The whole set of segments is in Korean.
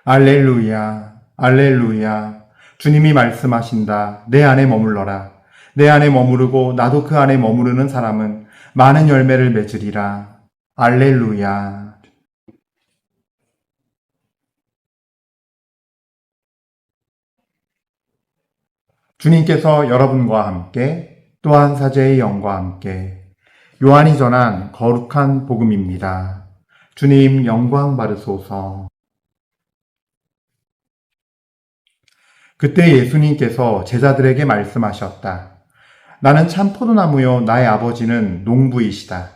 알렐루야, 알렐루야. 주님이 말씀하신다. 내 안에 머물러라. 내 안에 머무르고 나도 그 안에 머무르는 사람은 많은 열매를 맺으리라. 알렐루야. 주님께서 여러분과 함께 또한 사제의 영과 함께 요한이 전한 거룩한 복음입니다. 주님 영광 받으소서. 그때 예수님께서 제자들에게 말씀하셨다. 나는 참 포도나무요 나의 아버지는 농부이시다.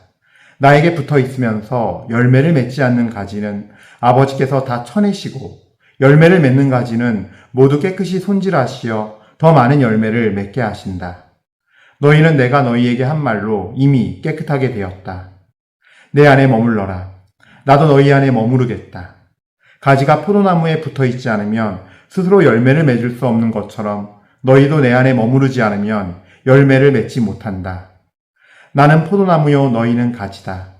나에게 붙어 있으면서 열매를 맺지 않는 가지는 아버지께서 다 쳐내시고 열매를 맺는 가지는 모두 깨끗이 손질하시어 더 많은 열매를 맺게 하신다. 너희는 내가 너희에게 한 말로 이미 깨끗하게 되었다. 내 안에 머물러라. 나도 너희 안에 머무르겠다. 가지가 포도나무에 붙어 있지 않으면 스스로 열매를 맺을 수 없는 것처럼 너희도 내 안에 머무르지 않으면 열매를 맺지 못한다. 나는 포도나무요 너희는 가지다.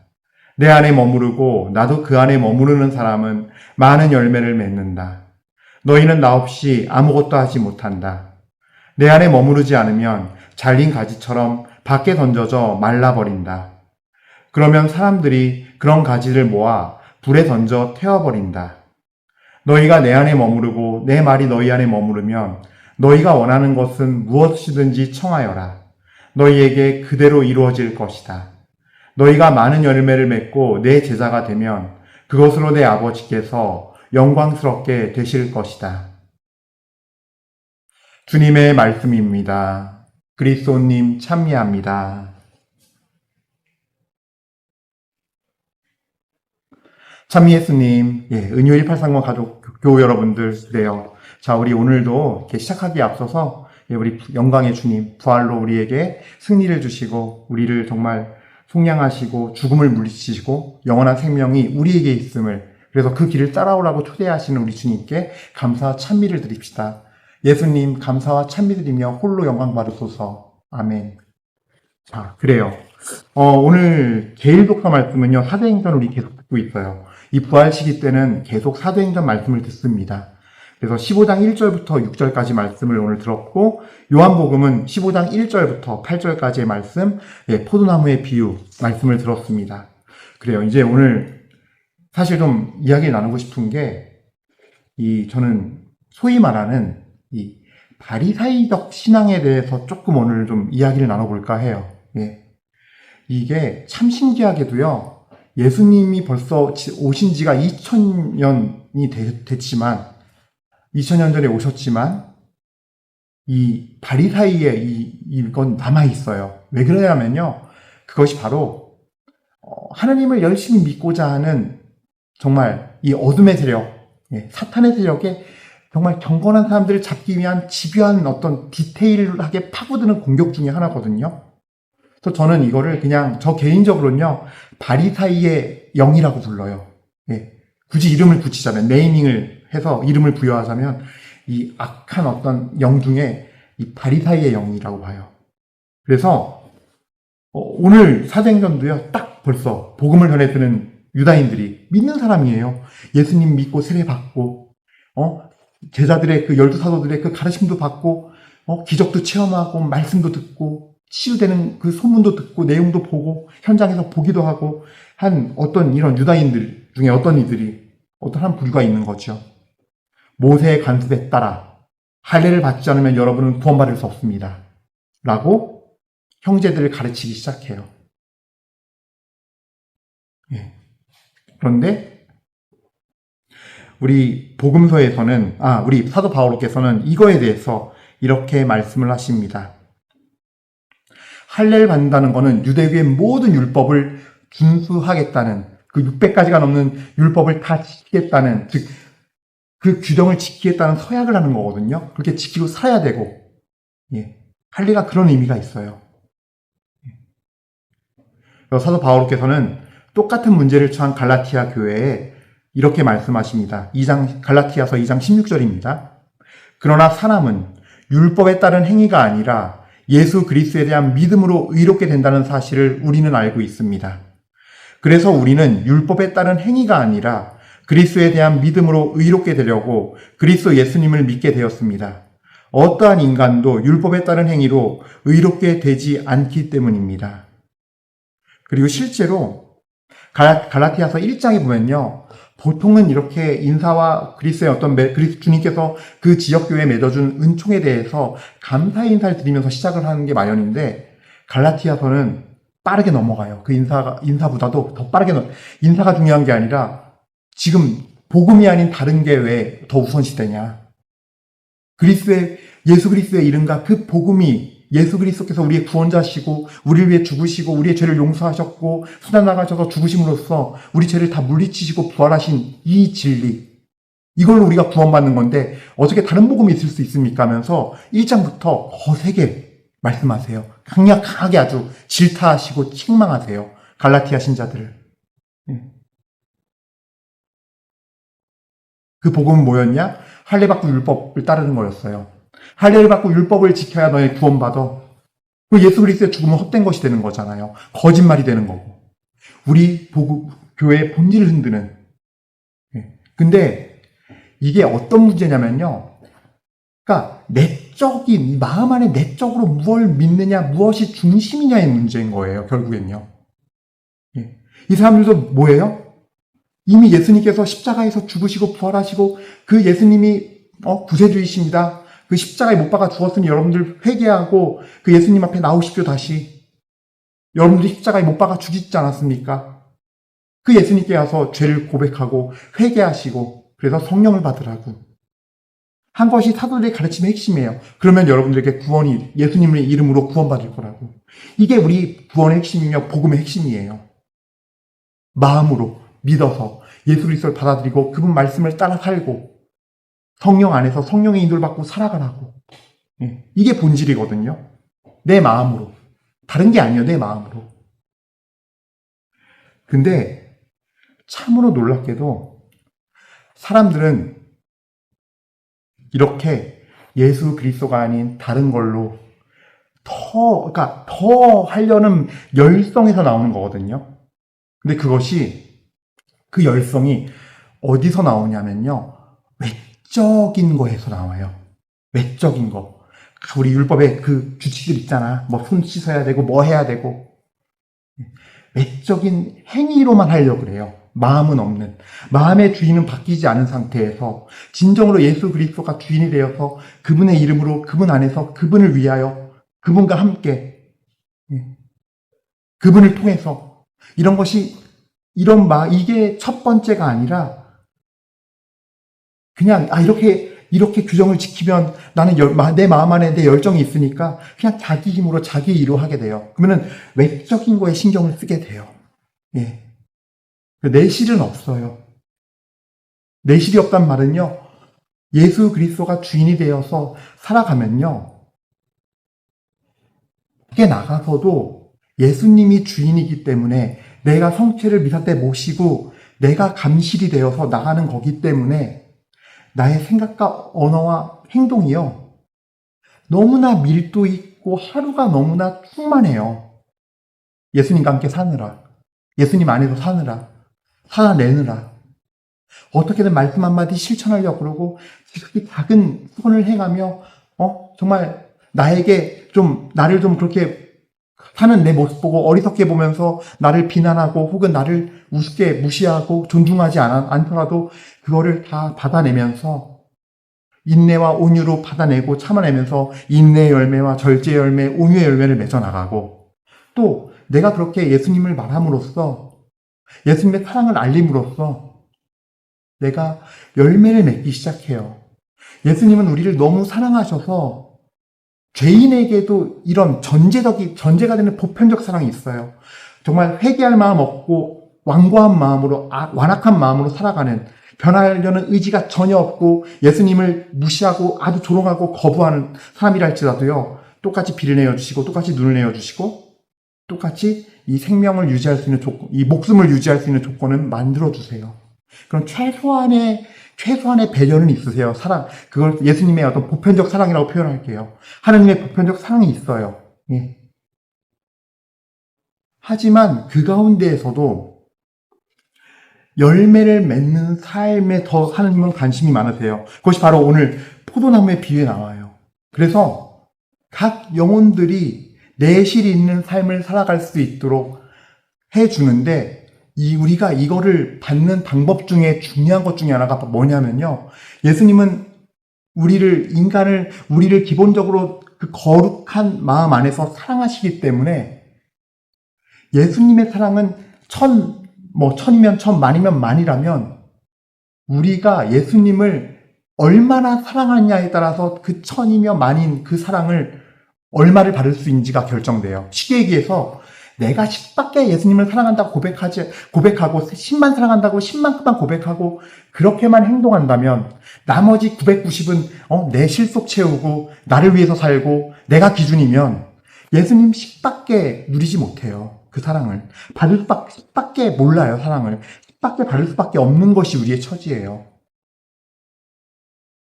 내 안에 머무르고 나도 그 안에 머무르는 사람은 많은 열매를 맺는다. 너희는 나 없이 아무것도 하지 못한다. 내 안에 머무르지 않으면 잘린 가지처럼 밖에 던져져 말라버린다. 그러면 사람들이 그런 가지를 모아 불에 던져 태워버린다. 너희가 내 안에 머무르고 내 말이 너희 안에 머무르면 너희가 원하는 것은 무엇이든지 청하여라. 너희에게 그대로 이루어질 것이다. 너희가 많은 열매를 맺고 내 제자가 되면 그것으로 내 아버지께서 영광스럽게 되실 것이다. 주님의 말씀입니다. 그리스도님 찬미합니다. 찬미 예수님, 은유 1830 가족 교우 여러분들, 그래요. 자, 우리 오늘도 이렇게 시작하기에 앞서서 우리 영광의 주님, 부활로 우리에게 승리를 주시고 우리를 정말 속량하시고 죽음을 물리치시고 영원한 생명이 우리에게 있음을, 그래서 그 길을 따라오라고 초대하시는 우리 주님께 감사와 찬미를 드립시다. 예수님 감사와 찬미 드리며 홀로 영광 받으소서. 아멘. 자, 그래요. 오늘 제1독서 말씀은요, 사도행전 우리 계속 듣고 있어요. 이 부활 시기 때는 계속 사도행전 말씀을 듣습니다. 그래서 15장 1절부터 6절까지 말씀을 오늘 들었고, 요한복음은 15장 1절부터 8절까지의 말씀, 포도나무의 비유 말씀을 들었습니다. 그래요. 이제 오늘 사실 좀 이야기를 나누고 싶은 게, 저는 소위 말하는 이 바리사이적 신앙에 대해서 조금 오늘 좀 이야기를 나눠볼까 해요. 이게 참 신기하게도요, 예수님이 벌써 오신 지가 2000년이 됐지만, 2000년 전에 오셨지만, 이 바리사이에 이건 남아있어요. 왜 그러냐면요, 그것이 바로, 하나님을 열심히 믿고자 하는 정말 이 어둠의 세력, 사탄의 세력에 정말 경건한 사람들을 잡기 위한 집요한 어떤 디테일하게 파고드는 공격 중에 하나거든요. 그래서 저는 이거를 그냥 저 개인적으로는요, 바리사이의 영이라고 불러요. 굳이 이름을 붙이자면, 네이밍을 해서 이름을 부여하자면 이 악한 어떤 영 중에 이 바리사이의 영이라고 봐요. 그래서 오늘 사도행전도요, 딱 벌써 복음을 전해드는 유다인들이 믿는 사람이에요. 예수님 믿고 세례 받고, 제자들의 그 12사도들의 그 가르침도 받고, 기적도 체험하고, 말씀도 듣고, 치유되는 그 소문도 듣고, 내용도 보고, 현장에서 보기도 하고, 한 어떤 이런 유다인들 중에 어떤 이들이, 어떤 한 부류가 있는 거죠. 모세의 간섭에 따라 할례를 받지 않으면 여러분은 구원받을 수 없습니다. 라고 형제들을 가르치기 시작해요. 그런데 우리 복음서에서는, 우리 사도 바오로께서는 이거에 대해서 이렇게 말씀을 하십니다. 할례를 받는다는 것은 유대교의 모든 율법을 준수하겠다는, 그 600가지가 넘는 율법을 다 지키겠다는, 즉 그 규정을 지키겠다는 서약을 하는 거거든요. 그렇게 지키고 살아야 되고, 할례가 그런 의미가 있어요. 사도 바오로께서는 똑같은 문제를 처한 갈라티아 교회에 이렇게 말씀하십니다. 갈라티아서 2장 16절입니다. 그러나 사람은 율법에 따른 행위가 아니라 예수 그리스도에 대한 믿음으로 의롭게 된다는 사실을 우리는 알고 있습니다. 그래서 우리는 율법에 따른 행위가 아니라 그리스도에 대한 믿음으로 의롭게 되려고 그리스도 예수님을 믿게 되었습니다. 어떠한 인간도 율법에 따른 행위로 의롭게 되지 않기 때문입니다. 그리고 실제로 갈라티아서 1장에 보면요. 보통은 이렇게 인사와 그리스도의 주님께서 그 지역교회에 맺어준 은총에 대해서 감사의 인사를 드리면서 시작을 하는 게 마련인데, 갈라티아서는 빠르게 넘어가요. 그 인사보다도 더 빠르게 인사가 중요한 게 아니라 지금 복음이 아닌 다른 게 왜 더 우선시되냐. 예수 그리스도의 이름과 그 복음이 예수 그리스도께서 우리의 구원자시고 우리를 위해 죽으시고 우리의 죄를 용서하셨고 수단 나가셔서 죽으심으로써 우리 죄를 다 물리치시고 부활하신 이 진리, 이걸로 우리가 구원받는 건데 어떻게 다른 복음이 있을 수 있습니까 하면서 1장부터 거세게 말씀하세요. 강력하게 아주 질타하시고 책망하세요. 갈라티아 신자들을. 그 복음은 뭐였냐? 할례 받고 율법을 따르는 거였어요. 할례를 받고 율법을 지켜야 너희 구원받아. 예수 그리스도의 죽음은 헛된 것이 되는 거잖아요. 거짓말이 되는 거고. 우리 교회의 본질을 흔드는. 근데 이게 어떤 문제냐면요. 그러니까 내적인, 마음 안에 내적으로 무엇을 믿느냐, 무엇이 중심이냐의 문제인 거예요. 결국엔요. 이 사람들도 뭐예요? 이미 예수님께서 십자가에서 죽으시고 부활하시고 그 예수님이 구세주이십니다. 그 십자가에 못 박아 죽었으니 여러분들 회개하고 그 예수님 앞에 나오십시오 다시. 여러분들이 십자가에 못 박아 죽이지 않았습니까? 그 예수님께 와서 죄를 고백하고 회개하시고 그래서 성령을 받으라고 한 것이 사도들의 가르침의 핵심이에요. 그러면 여러분들에게 구원이 예수님의 이름으로 구원받을 거라고. 이게 우리 구원의 핵심이며 복음의 핵심이에요. 마음으로 믿어서 예수 그리스도를 받아들이고 그분 말씀을 따라 살고 성령 안에서 성령의 인도를 받고 살아가라고. 이게 본질이거든요. 내 마음으로. 다른 게 아니에요. 내 마음으로. 근데 참으로 놀랍게도 사람들은 이렇게 예수 그리스도가 아닌 다른 걸로 더 하려는 열성에서 나오는 거거든요. 근데 그 열성이 어디서 나오냐면요. 외적인 거에서 나와요. 외적인 거. 우리 율법에 그 규칙들 있잖아. 뭐 손 씻어야 되고 뭐 해야 되고. 외적인 행위로만 하려고 그래요. 마음은 없는. 마음의 주인은 바뀌지 않은 상태에서 진정으로 예수 그리스도가 주인이 되어서 그분의 이름으로 그분 안에서 그분을 위하여 그분과 함께 그분을 통해서 이게 첫 번째가 아니라 그냥 이렇게 규정을 지키면 나는 내 마음 안에 내 열정이 있으니까 그냥 자기 힘으로 자기 일로 하게 돼요. 그러면은 외적인 거에 신경을 쓰게 돼요. 내실은 없어요. 내실이 없단 말은요. 예수 그리스도가 주인이 되어서 살아가면요. 밖에 나가서도 예수님이 주인이기 때문에 내가 성체를 미사 때 모시고 내가 감실이 되어서 나가는 거기 때문에 나의 생각과 언어와 행동이요. 너무나 밀도 있고 하루가 너무나 충만해요. 예수님과 함께 사느라. 예수님 안에서 사느라. 살아내느라. 어떻게든 말씀 한마디 실천하려고 그러고 지극히 작은 수건을 행하며 정말 나를 좀 그렇게 사는 내 모습 보고 어리석게 보면서 나를 비난하고 혹은 나를 우습게 무시하고 존중하지 않더라도 그거를 다 받아내면서 인내와 온유로 받아내고 참아내면서 인내의 열매와 절제의 열매, 온유의 열매를 맺어나가고 또 내가 그렇게 예수님을 말함으로써 예수님의 사랑을 알림으로써 내가 열매를 맺기 시작해요. 예수님은 우리를 너무 사랑하셔서 죄인에게도 이런 전제가 되는 보편적 사랑이 있어요. 정말 회개할 마음 없고 완고한 마음으로, 완악한 마음으로 살아가는, 변하려는 의지가 전혀 없고 예수님을 무시하고 아주 조롱하고 거부하는 사람이라 할지라도요. 똑같이 비를 내어주시고 똑같이 눈을 내어주시고 똑같이 이 생명을 유지할 수 있는 조건, 이 목숨을 유지할 수 있는 조건은 만들어주세요. 그럼 최소한의 배려는 있으세요. 사랑, 그걸 예수님의 어떤 보편적 사랑이라고 표현할게요. 하나님의 보편적 사랑이 있어요. 예. 하지만 그 가운데에서도 열매를 맺는 삶에 더 하나님은 관심이 많으세요. 그것이 바로 오늘 포도나무의 비유에 나와요. 그래서 각 영혼들이 내실이 있는 삶을 살아갈 수 있도록 해주는데, 우리가 이거를 받는 방법 중에 중요한 것 중에 하나가 뭐냐면요. 예수님은 우리를 기본적으로 그 거룩한 마음 안에서 사랑하시기 때문에 예수님의 사랑은 천이면 천, 만이면 만이라면 우리가 예수님을 얼마나 사랑하느냐에 따라서 그 천이며 만인 그 사랑을 얼마를 받을 수 있는지가 결정돼요. 쉽게 얘기해서 내가 10밖에 예수님을 사랑한다고 고백하고 10만 사랑한다고 10만큼만 고백하고 그렇게만 행동한다면 나머지 990은 내 실속 채우고 나를 위해서 살고 내가 기준이면 예수님 10밖에 누리지 못해요. 그 사랑을. 받을 수밖에 몰라요, 사랑을. 10밖에 받을 수밖에 없는 것이 우리의 처지예요.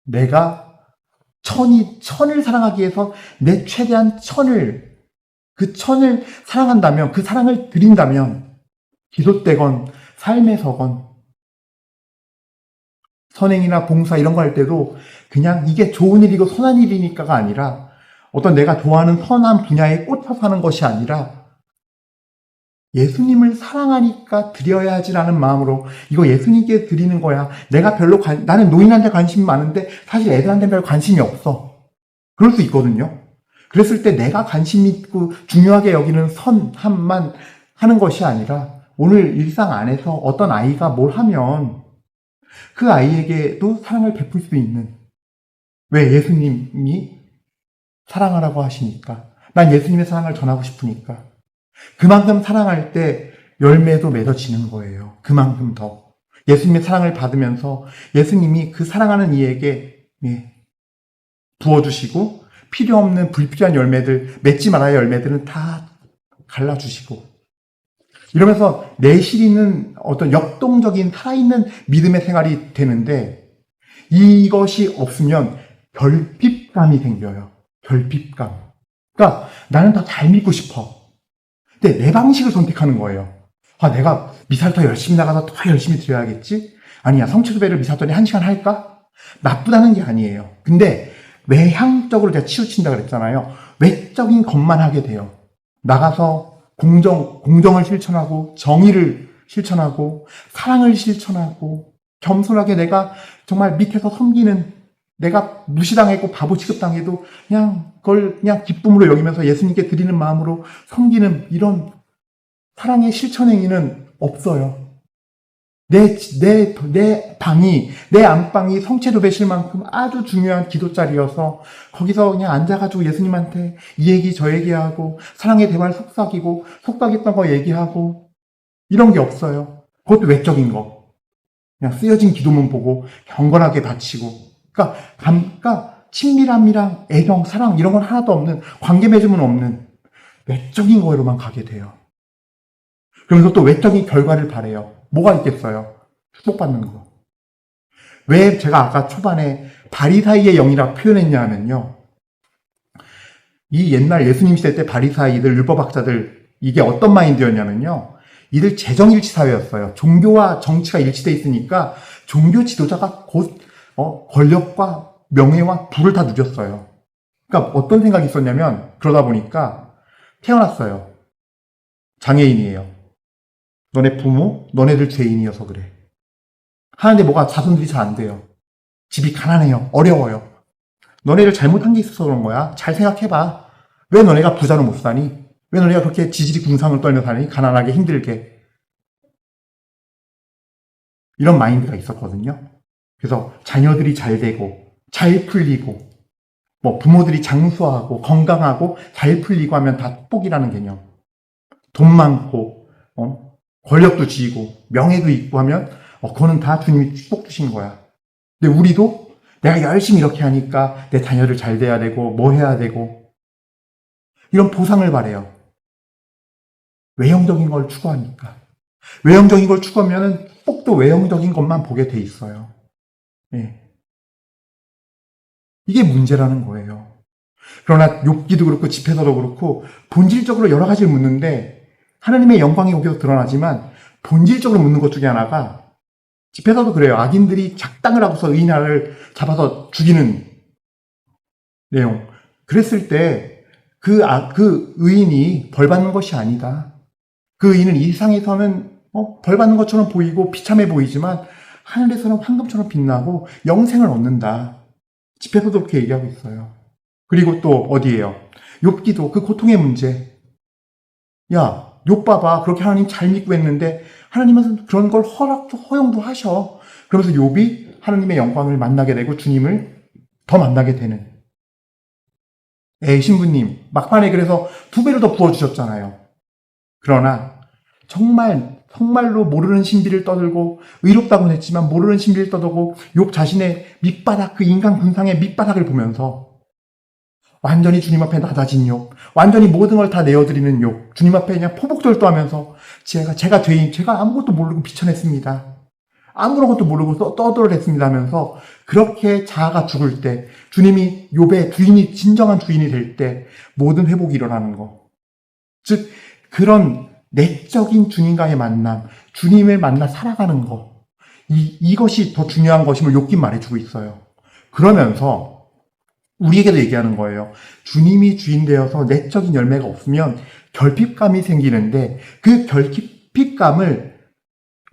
내가 천을 사랑하기 위해서 내 최대한 그 천을 사랑한다면, 그 사랑을 드린다면, 기도때건, 삶에서건, 선행이나 봉사 이런 거 할 때도 그냥 이게 좋은 일이고 선한 일이니까가 아니라 어떤 내가 좋아하는 선한 분야에 꽂혀서 하는 것이 아니라 예수님을 사랑하니까 드려야 하지라는 마음으로 이거 예수님께 드리는 거야. 내가 나는 노인한테 관심이 많은데 사실 애들한테 별 관심이 없어. 그럴 수 있거든요. 그랬을 때 내가 관심 있고 중요하게 여기는 선함만 하는 것이 아니라 오늘 일상 안에서 어떤 아이가 뭘 하면 그 아이에게도 사랑을 베풀 수 있는, 왜? 예수님이 사랑하라고 하시니까. 난 예수님의 사랑을 전하고 싶으니까. 그만큼 사랑할 때 열매도 맺어지는 거예요. 그만큼 더. 예수님의 사랑을 받으면서 예수님이 그 사랑하는 이에게 부어주시고 필요 없는 불필요한 열매들, 맺지 말아야 열매들은 다 갈라주시고 이러면서 내실 있는 어떤 역동적인 살아있는 믿음의 생활이 되는데 이것이 없으면 결핍감이 생겨요. 결핍감. 그러니까 나는 더 잘 믿고 싶어. 근데 내 방식을 선택하는 거예요. 내가 미사를 더 열심히 나가서 더 열심히 드려야겠지? 아니야, 성취도배를 미사더니 1시간 할까? 나쁘다는 게 아니에요. 근데 외향적으로 제가 치우친다 그랬잖아요. 외적인 것만 하게 돼요. 나가서 공정을 실천하고 정의를 실천하고 사랑을 실천하고 겸손하게 내가 정말 밑에서 섬기는, 내가 무시당했고 바보 취급당해도 그걸 그냥 기쁨으로 여기면서 예수님께 드리는 마음으로 섬기는 이런 사랑의 실천 행위는 없어요. 내 안방이 성체도배실 만큼 아주 중요한 기도자리여서 거기서 그냥 앉아가지고 예수님한테 이 얘기 저 얘기하고 사랑의 대화를 속삭였던 거 얘기하고 이런 게 없어요. 그것도 외적인 거. 그냥 쓰여진 기도문 보고 경건하게 바치고. 그러니까 친밀함이랑 애정, 사랑 이런 건 하나도 없는, 관계 맺음은 없는 외적인 거로만 가게 돼요. 그러면서 또 외적인 결과를 바래요. 뭐가 있겠어요? 축복받는 거. 왜 제가 아까 초반에 바리사이의 영이라고 표현했냐 하면요. 이 옛날 예수님 시대 때 바리사이들, 율법학자들, 이게 어떤 마인드였냐면요. 이들 재정일치 사회였어요. 종교와 정치가 일치돼 있으니까 종교 지도자가 곧 권력과 명예와 부를 다 누렸어요. 그러니까 어떤 생각이 있었냐면 그러다 보니까 태어났어요. 장애인이에요. 너네 부모, 너네들 죄인이어서 그래. 하는데 뭐가 자손들이 잘 안 돼요. 집이 가난해요. 어려워요. 너네들 잘못한 게 있어서 그런 거야. 잘 생각해봐. 왜 너네가 부자로 못 사니? 왜 너네가 그렇게 지질이 궁상을 떨며 사니? 가난하게 힘들게. 이런 마인드가 있었거든요. 그래서 자녀들이 잘 되고 잘 풀리고 부모들이 장수하고 건강하고 잘 풀리고 하면 다 축복이라는 개념. 돈 많고 권력도 쥐고 명예도 있고 하면 그거는 다 주님이 축복 주신 거야. 근데 우리도 내가 열심히 이렇게 하니까 내 자녀들 잘 돼야 되고 뭐 해야 되고 이런 보상을 바래요. 외형적인 걸 추구하니까. 외형적인 걸 추구하면 축복도 외형적인 것만 보게 돼 있어요. 이게 문제라는 거예요. 그러나 욥기도 그렇고 집회서도 그렇고 본질적으로 여러 가지를 묻는데 하나님의 영광이 여기서 드러나지만 본질적으로 묻는 것 중에 하나가 집에서도 그래요. 악인들이 작당을 하고서 의인을 잡아서 죽이는 내용. 그랬을 때 그 의인이 벌 받는 것이 아니다. 그 의인은 이 세상에서는 벌 받는 것처럼 보이고 비참해 보이지만 하늘에서는 황금처럼 빛나고 영생을 얻는다. 집에서도 그렇게 얘기하고 있어요. 그리고 또 어디예요? 욥기도 그 고통의 문제. 야, 욥 봐봐. 그렇게 하나님 잘 믿고 했는데 하나님은 그런 걸 허용도 하셔. 그러면서 욥이 하나님의 영광을 만나게 되고 주님을 더 만나게 되는. 신부님, 막판에 그래서 2배로 더 부어주셨잖아요. 그러나 정말로 모르는 신비를 떠들고 의롭다고는 했지만 모르는 신비를 떠들고 욥 자신의 밑바닥, 그 인간 군상의 밑바닥을 보면서 완전히 주님 앞에 낮아진 욥, 완전히 모든 걸 다 내어드리는 욥, 주님 앞에 그냥 포복절도하면서 제가 죄인, 제가 아무것도 모르고 비천했습니다. 아무런 것도 모르고 떠들어댔습니다 하면서 그렇게 자아가 죽을 때 주님이 욥의 주인이 진정한 주인이 될 때 모든 회복이 일어나는 거. 즉 그런 내적인 주님과의 만남, 주님을 만나 살아가는 거. 이것이 더 중요한 것임을 욥기 말해주고 있어요. 그러면서 우리에게도 얘기하는 거예요. 주님이 주인 되어서 내적인 열매가 없으면 결핍감이 생기는데 그 결핍감을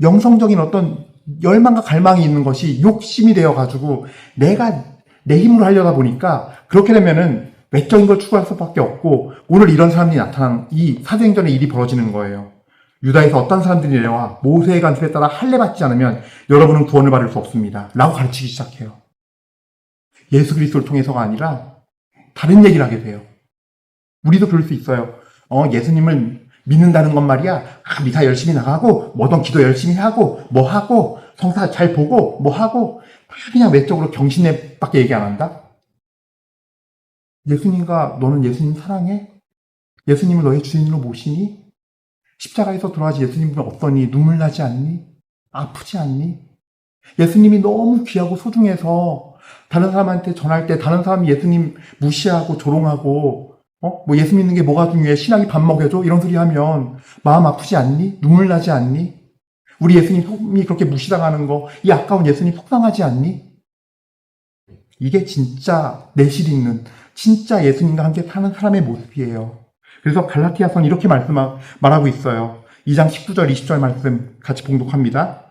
영성적인 어떤 열망과 갈망이 있는 것이 욕심이 되어가지고 내가 내 힘으로 하려다 보니까 그렇게 되면은 외적인 걸 추구할 수밖에 없고 오늘 이런 사람들이 나타나는 이 사도행전의 일이 벌어지는 거예요. 유다에서 어떤 사람들이 내려와 모세의 간섭에 따라 할례 받지 않으면 여러분은 구원을 받을 수 없습니다. 라고 가르치기 시작해요. 예수 그리스도를 통해서가 아니라 다른 얘기를 하게 돼요. 우리도 그럴 수 있어요. 예수님을 믿는다는 건 말이야. 미사 열심히 나가고 뭐든 기도 열심히 하고 뭐 하고 성사 잘 보고 뭐 하고 다 그냥 외적으로 경신에밖에 얘기 안 한다. 예수님과 너는 예수님 사랑해? 예수님을 너의 주인으로 모시니? 십자가에서 돌아가신 예수님은 어떠니? 눈물 나지 않니? 아프지 않니? 예수님이 너무 귀하고 소중해서 다른 사람한테 전할 때 다른 사람이 예수님 무시하고 조롱하고 뭐 예수 믿는 게 뭐가 중요해? 신학이 밥 먹여줘? 이런 소리 하면 마음 아프지 않니? 눈물 나지 않니? 우리 예수님이 그렇게 무시당하는 거, 이 아까운 예수님 속상하지 않니? 이게 진짜 내실 있는, 진짜 예수님과 함께 사는 사람의 모습이에요. 그래서 갈라티아서는 이렇게 말하고 있어요. 2장 19절, 20절 말씀 같이 봉독합니다.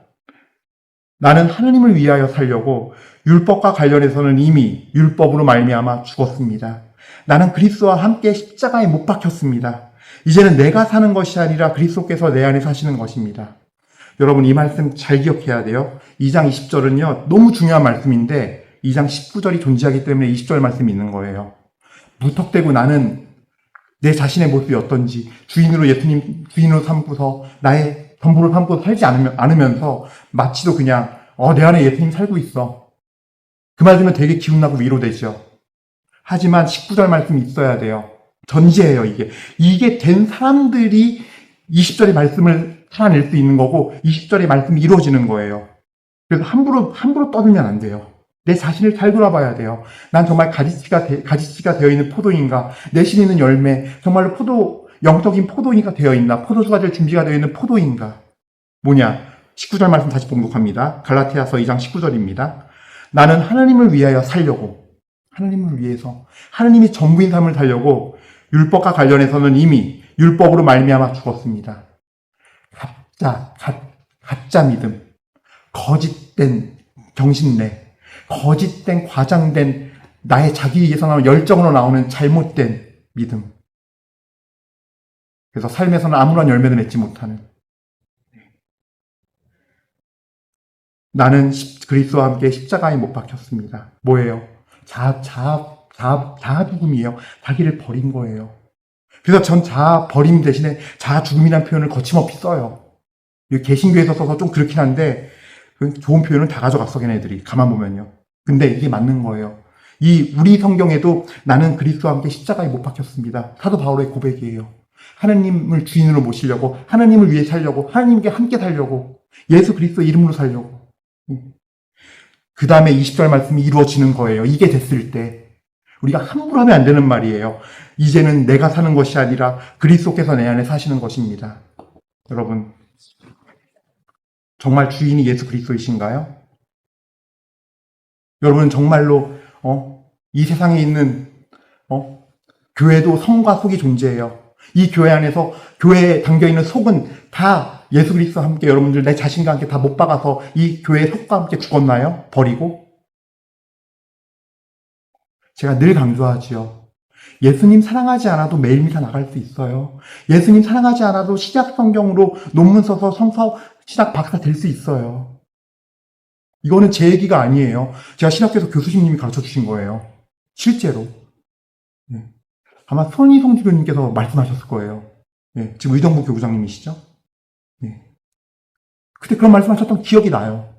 나는 하느님을 위하여 살려고 율법과 관련해서는 이미 율법으로 말미암아 죽었습니다. 나는 그리스도와 함께 십자가에 못 박혔습니다. 이제는 내가 사는 것이 아니라 그리스도께서 내 안에 사시는 것입니다. 여러분 이 말씀 잘 기억해야 돼요. 2장 20절은요. 너무 중요한 말씀인데 2장 19절이 존재하기 때문에 20절 말씀이 있는 거예요. 무턱대고 나는 내 자신의 모습이 어떤지 예수님 주인으로 삼고서 나의 전부를 삼고 살지 않으면서 마치도 그냥 내 안에 예수님 살고 있어. 그 말 들으면 되게 기운나고 위로되죠. 하지만 19절 말씀이 있어야 돼요. 전제예요, 이게. 이게 된 사람들이 20절의 말씀을 살아낼 수 있는 거고 20절의 말씀이 이루어지는 거예요. 그래서 함부로 떠들면 안 돼요. 내 자신을 잘 돌아봐야 돼요. 난 정말 가지씨가 되어 있는 포도인가? 내실 있는 열매, 정말로 영적인 포도인가 되어 있나? 포도주가 될 준비가 되어 있는 포도인가? 뭐냐? 19절 말씀 다시 봉독합니다. 갈라티아서 2장 19절입니다. 나는 하나님을 위하여 살려고, 하나님을 위해서, 하나님이 전부인 삶을 살려고 율법과 관련해서는 이미 율법으로 말미암아 죽었습니다. 가짜 믿음, 거짓된 경신내, 거짓된 과장된 나의 자기에서 나오는 열정으로 나오는 잘못된 믿음. 그래서 삶에서는 아무런 열매도 맺지 못하는. 나는 그리스도와 함께 십자가에 못 박혔습니다. 뭐예요? 자아 죽음이에요. 자기를 버린 거예요. 그래서 전 자아 버림 대신에 자아 죽음이라는 표현을 거침없이 써요. 개신교에서 써서 좀 그렇긴 한데 좋은 표현은 다 가져갔어, 걔네들이. 가만 보면요. 근데 이게 맞는 거예요. 우리 성경에도 나는 그리스도와 함께 십자가에 못 박혔습니다. 사도 바울의 고백이에요. 하나님을 주인으로 모시려고, 하나님을 위해 살려고, 하나님께 함께 살려고, 예수 그리스도 이름으로 살려고. 그 다음에 20절 말씀이 이루어지는 거예요. 이게 됐을 때 우리가 함부로 하면 안 되는 말이에요. 이제는 내가 사는 것이 아니라 그리스도께서 내 안에 사시는 것입니다. 여러분 정말 주인이 예수 그리스도이신가요? 여러분은 정말로 이 세상에 있는 교회도 성과 속이 존재해요. 이 교회 안에서 교회에 담겨있는 속은 다 예수 그리스도와 함께 여러분들 내 자신과 함께 다 못 박아서 이 교회의 속과 함께 죽었나요? 버리고? 제가 늘 강조하지요. 예수님 사랑하지 않아도 매일 미사 나갈 수 있어요. 예수님 사랑하지 않아도 신약 성경으로 논문 써서 성서 신학 박사 될 수 있어요. 이거는 제 얘기가 아니에요. 제가 신학교에서 교수님이 가르쳐 주신 거예요. 실제로. 아마 손희성 주교님께서 말씀하셨을 거예요. 지금 의정부 교구장님이시죠? 그때 그런 말씀하셨던 기억이 나요.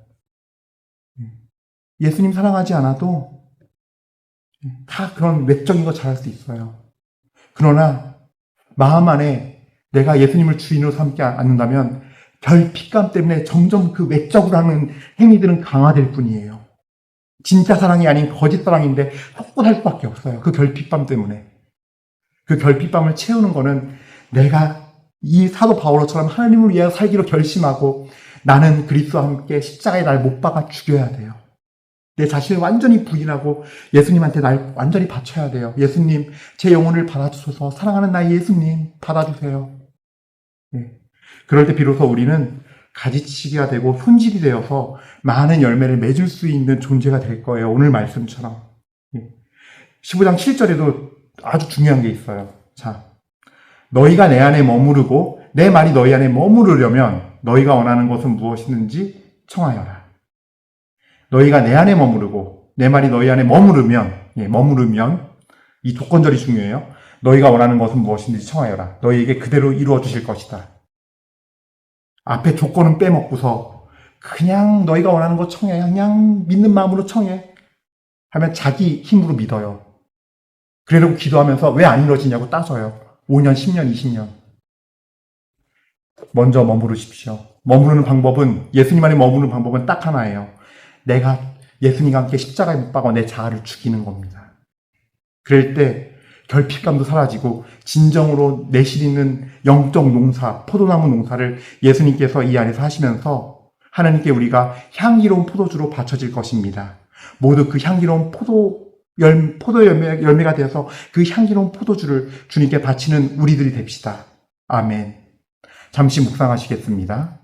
예수님 사랑하지 않아도 다 그런 외적인 거 잘할 수 있어요. 그러나 마음 안에 내가 예수님을 주인으로 삼지 않는다면 결핍감 때문에 점점 그 외적으로 하는 행위들은 강화될 뿐이에요. 진짜 사랑이 아닌 거짓 사랑인데 헛고 살 수밖에 없어요. 그 결핍감 때문에. 그 결핍감을 채우는 거는 내가 이 사도 바오로처럼 하나님을 위하여 살기로 결심하고 나는 그리스도와 함께 십자가에 날 못 박아 죽여야 돼요. 내 자신을 완전히 부인하고 예수님한테 날 완전히 바쳐야 돼요. 예수님, 제 영혼을 받아주셔서 사랑하는 나의 예수님 받아주세요. 그럴 때 비로소 우리는 가지치기가 되고 손질이 되어서 많은 열매를 맺을 수 있는 존재가 될 거예요. 오늘 말씀처럼. 15장 7절에도 아주 중요한 게 있어요. 자, 너희가 내 안에 머무르고 내 말이 너희 안에 머무르려면 너희가 원하는 것은 무엇이든지 청하여라. 너희가 내 안에 머무르고 내 말이 너희 안에 머무르면 이 조건절이 중요해요. 너희가 원하는 것은 무엇이든지 청하여라. 너희에게 그대로 이루어 주실 것이다. 앞에 조건은 빼먹고서 그냥 너희가 원하는 거 청해. 그냥 믿는 마음으로 청해. 하면 자기 힘으로 믿어요. 그러려고 기도하면서 왜 안 이루어지냐고 따져요. 5년, 10년, 20년. 먼저 머무르십시오. 머무르는 방법은, 예수님 안에 머무르는 방법은 딱 하나예요. 내가 예수님과 함께 십자가에 못 박아 내 자아를 죽이는 겁니다. 그럴 때 결핍감도 사라지고 진정으로 내실 있는 영적 농사, 포도나무 농사를 예수님께서 이 안에서 하시면서 하나님께 우리가 향기로운 포도주로 바쳐질 것입니다. 모두 그 향기로운 포도 열매가 되어서 그 향기로운 포도주를 주님께 바치는 우리들이 됩시다. 아멘. 잠시 묵상하시겠습니다.